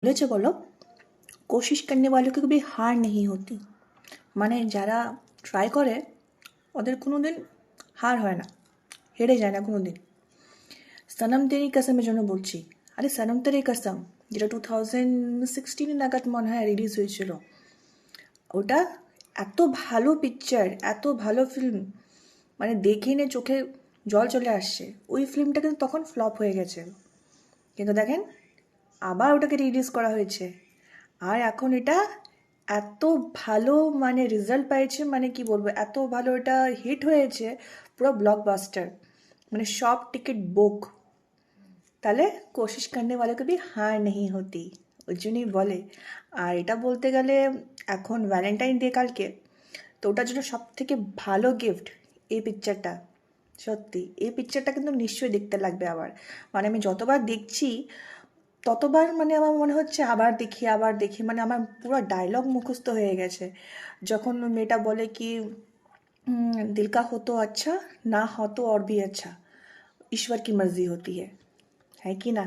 বলেছে বলো, কোশিশ করনে वालों की कभी हार नहीं होती। মানে যারা ট্রাই করে ওদের কোনো দিন হার হয় না, হেরে যায় না কোনো দিন। সনম তেরি কসমের জন্য বলছি। আরে সনম তেরি কসম যেটা 2016 নাগাদ মনে হয় রিলিজ হয়েছিল, ওটা এত ভালো পিকচার, এত ভালো ফিল্ম, মানে দেখেই না চোখে জল চলে আসছে। ওই ফিল্মটা কিন্তু তখন ফ্লপ হয়ে গেছে, কিন্তু দেখেন আবার ওটাকে রিলিজ করা হয়েছে। আর এখন এটা এত ভালো মানে রেজাল্ট পেয়েছে, মানে কি বলবো, এত ভালো এটা হিট হয়েছে, পুরো ব্লকবাস্টার, মানে সব টিকিট বুক। তাহলে কোশিশ করনে वालों কবি হার নেই হতি, ওই জন্যই বলে। আর এটা বলতে গেলে এখন ভ্যালেন্টাইন ডে কালকে, তো ওটার জন্য সব থেকে ভালো গিফট এই পিকচারটা। সত্যি এই পিকচারটা কিন্তু নিশ্চয়ই দেখতে লাগবে আবার। মানে আমি যতবার দেখছি ততবার মানে আমার মনে হচ্ছে আবার দেখি আবার দেখি, মানে আমার পুরো ডায়লগ মুখস্থ হয়ে গেছে। যখন ওই মেয়েটা বলে কি দিল কা हो तो अच्छा, ना हो तो और भी अच्छा, ईश्वर की मर्जी होती है कि ना।